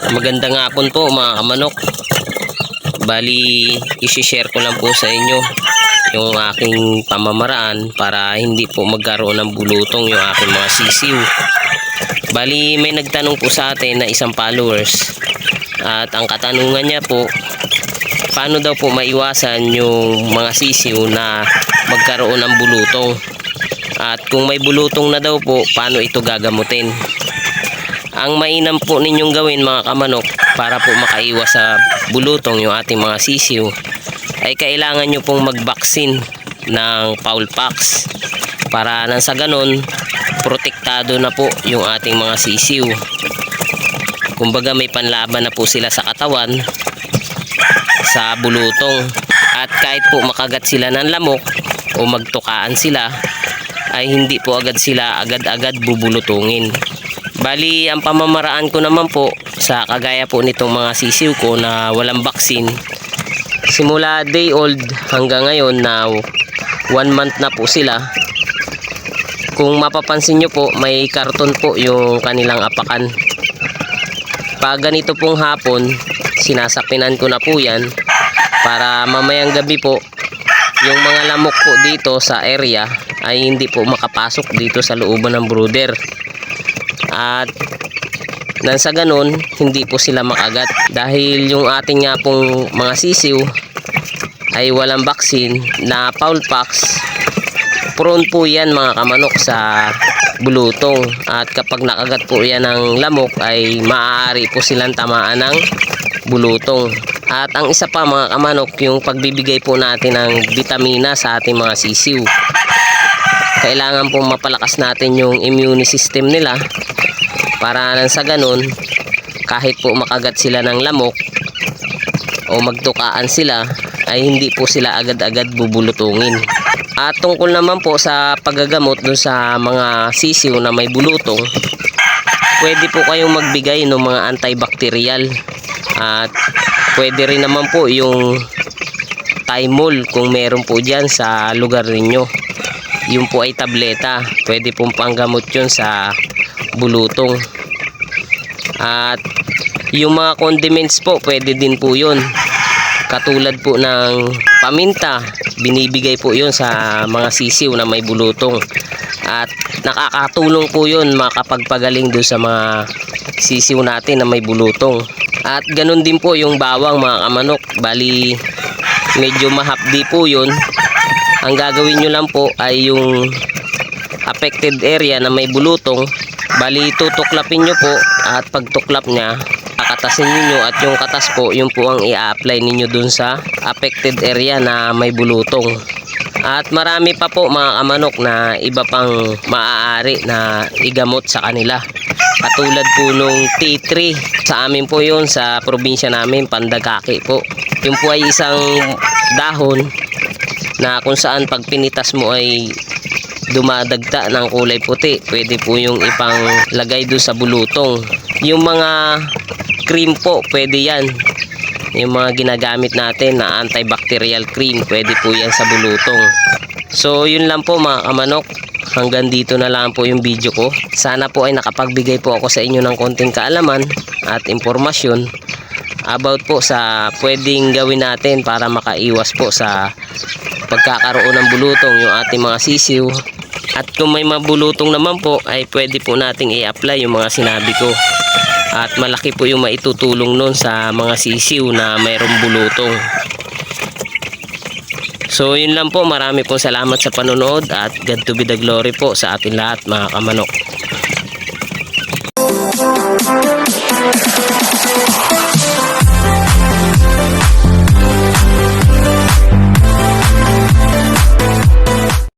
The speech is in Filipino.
Magandang hapon po mga kamanok. Bali, isi-share ko lang po sa inyo yung aking pamamaraan para hindi po magkaroon ng bulutong yung aking mga sisiw. Bali, may nagtanong po sa atin na isang followers. At ang katanungan niya po, paano daw po maiwasan yung mga sisiw na magkaroon ng bulutong? At kung may bulutong na daw po, paano ito gagamutin? Ang mainam po ninyong gawin mga kamanok para po makaiwas sa bulutong yung ating mga sisiw ay kailangan nyo pong mag-vaccine ng fowl pox para nang sa ganon protektado na po yung ating mga sisiw. Kumbaga may panlaban na po sila sa katawan sa bulutong, at kahit po makagat sila ng lamok o magtukaan sila ay hindi po agad sila agad-agad bubulutungin. Bali, ang pamamaraan ko naman po sa kagaya po nitong mga sisiw ko na walang vaccine, simula day old hanggang ngayon na 1 month na po sila, kung mapapansin nyo po may karton po yung kanilang apakan. Pag ganito pong hapon, sinasapinan ko na po yan para mamayang gabi po yung mga lamok po dito sa area ay hindi po makapasok dito sa looban ng brooder. At nang sa ganun hindi po sila makagat, dahil yung ating nga pong mga sisiw ay walang vaccine na fowl pox. Prone po yan mga kamanok sa bulutong, at kapag nakagat po yan ng lamok ay maaari po silang tamaan ng bulutong. At ang isa pa mga kamanok, yung pagbibigay po natin ng vitamina sa ating mga sisiw. Kailangan pong mapalakas natin yung immune system nila para nang sa ganun kahit po makagat sila ng lamok o magtukaan sila ay hindi po sila agad-agad bubulutungin. At tungkol naman po sa paggagamot dun sa mga sisiw na may bulutong, pwede po kayong magbigay ng mga antibacterial, at pwede rin naman po yung Thymol kung meron po dyan sa lugar ninyo. Yun po ay tableta, pwede pong panggamot yun sa bulutong. At yung mga condiments po pwede din po yun, katulad po ng paminta, binibigay po yun sa mga sisiw na may bulutong, at nakakatulong po yun makapagpagaling doon sa mga sisiw natin na may bulutong. At ganun din po yung bawang mga kamanok. Bali, medyo mahapdi po yun. Ang gagawin nyo lang po ay yung affected area na may bulutong, bali tutuklapin nyo po, at pag tuklap nya kakatasin niyo, at yung katas po yun po ang i-apply ninyo dun sa affected area na may bulutong. At marami pa po mga kamanok na iba pang maaari na igamot sa kanila, katulad po nung T3. Sa amin po yun sa probinsya namin, pandagaki po. Yun po ay isang dahon na kung saan pag pinitas mo ay dumadagta ng kulay puti. Pwede po yung ipanglagay doon sa bulutong. Yung mga cream po, pwede yan. Yung mga ginagamit natin na antibacterial cream, pwede po yan sa bulutong. So yun lang po mga kamanok, hanggang dito na lang po yung video ko. Sana po ay nakapagbigay po ako sa inyo ng konting kaalaman at impormasyon about po sa pwedeng gawin natin para makaiwas po sa pagkakaroon ng bulutong yung ating mga sisiw. At kung may mabulutong naman po ay pwede po nating i-apply yung mga sinabi ko, at malaki po yung maitutulong nun sa mga sisiw na mayroong bulutong. So yun lang po, marami pong salamat sa panonood, at God to be the glory po sa atin lahat mga kamanok.